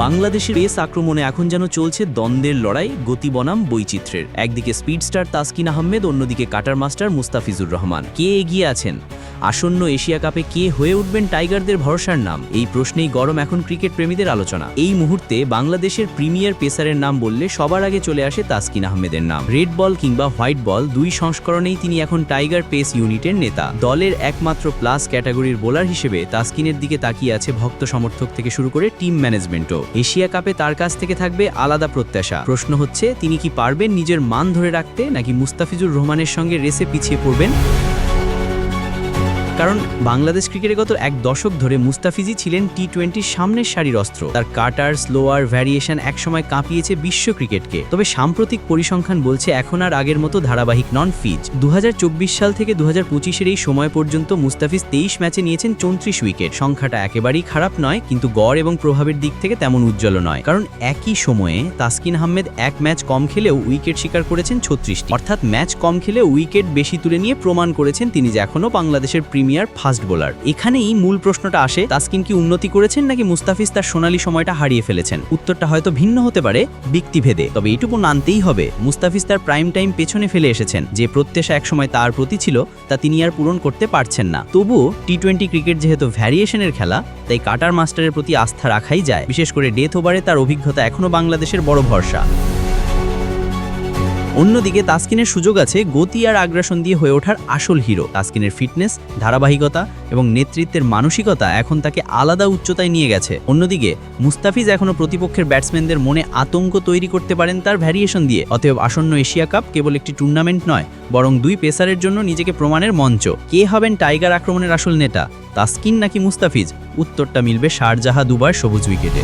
বাংলাদেশের পেস আক্রমণে এখন যেন চলছে দ্বন্দ্বের লড়াই, গতি বনাম বৈচিত্র্যের। একদিকে স্পিড স্টার তাসকিন আহমেদ, অন্যদিকে কাটার মাস্টার মুস্তাফিজুর রহমান। কে এগিয়ে আছেন? আসন্ন এশিয়া কাপে কে হয়ে উঠবেন টাইগারদের ভরসার নাম? এই প্রশ্নেই গরম এখন ক্রিকেট প্রেমীদের আলোচনা। এই মুহূর্তে বাংলাদেশের প্রিমিয়ার পেসারের নাম বললে সবার আগে চলে আসে তাসকিন আহমেদের নাম। রেড বল কিংবা হোয়াইট বল দুই সংস্করণেই তিনি এখন টাইগার পেস ইউনিটের নেতা। দলের একমাত্র প্লাস ক্যাটাগরির বোলার হিসেবে তাসকিনের দিকে তাকিয়ে আছে ভক্ত সমর্থক থেকে শুরু করে টিম ম্যানেজমেন্টও। এশিয়া কাপে তার কাছ থেকে থাকবে আলাদা প্রত্যাশা। প্রশ্ন হচ্ছে, তিনি কি পারবেন নিজের মান ধরে রাখতে, নাকি মুস্তাফিজুর রহমানের সঙ্গে রেসে পিছিয়ে পড়বেন? কারণ বাংলাদেশ ক্রিকেটে গত এক দশক ধরে মুস্তাফিজই ছিলেন টি-20 সামনের সারির অস্ত্র। তার কাটার, স্লোয়ার, ভ্যারিয়েশন একসময় কাঁপিয়েছে বিশ্ব ক্রিকেটকে। তবে সাম্প্রতিক পরিসংখ্যান বলছে এখন আর আগের মতো ধারাবাহিক নন ফিজ। 2024 সাল থেকে 2025-এর এই সময় পর্যন্ত মুস্তাফিজ 23 ম্যাচে নিয়েছেন 34 উইকেট। সংখ্যাটা একেবারেই খারাপ নয়, কিন্তু গড় এবং প্রভাবের দিক থেকে তেমন উজ্জ্বল নয়। কারণ একই সময়ে তাসকিন আহমেদ এক ম্যাচ কম খেলেও উইকেট শিকার করেছেন 36টি। অর্থাৎ ম্যাচ কম খেলেও উইকেট বেশি তুলে নিয়ে প্রমাণ করেছেন তিনি যে এখনও বাংলাদেশের প্রিমিয়ার ফাস্ট বোলার। এখানেই মূল প্রশ্নটা আসে, তাসকিন কি উন্নতি করেছেন, নাকি মুস্তাফিজ তার সোনালী সময়টা হারিয়ে ফেলেছেন? উত্তরটা হয়তো ভিন্ন হতে পারে ব্যক্তিভেদে, তবে এইটুকু মানতেই হবে মুস্তাফিজ তার প্রাইম টাইম পেছনে ফেলে এসেছেন। যে প্রত্যাশা একসময় তার প্রতি ছিল তা তিনি আর পূরণ করতে পারছেন না। তবুও টি-20 ক্রিকেট যেহেতু ভ্যারিয়েশনের খেলা, তাই কাটার মাস্টারের প্রতি আস্থা রাখাই যায়। বিশেষ করে ডেথ ওভারে তার অভিজ্ঞতা এখনও বাংলাদেশের বড় ভরসা। অন্যদিকে তাসকিনের সুযোগ আছে গতি আর আগ্রাসন দিয়ে হয়ে ওঠার আসল হিরো। তাসকিনের ফিটনেস, ধারাবাহিকতা এবং নেতৃত্বের মানসিকতা এখন তাকে আলাদা উচ্চতায় নিয়ে গেছে। অন্যদিকে মুস্তাফিজ এখনও প্রতিপক্ষের ব্যাটসম্যানদের মনে আতঙ্ক তৈরি করতে পারেন তার ভ্যারিয়েশন দিয়ে। অতএব আসন্ন এশিয়া কাপ কেবল একটি টুর্নামেন্ট নয়, বরং দুই পেসারের জন্য নিজেকে প্রমাণের মঞ্চ। কে হবেন টাইগার আক্রমণের আসল নেতা, তাসকিন নাকি মুস্তাফিজ? উত্তরটা মিলবে শারজাহা দুবার সবুজ উইকেটে।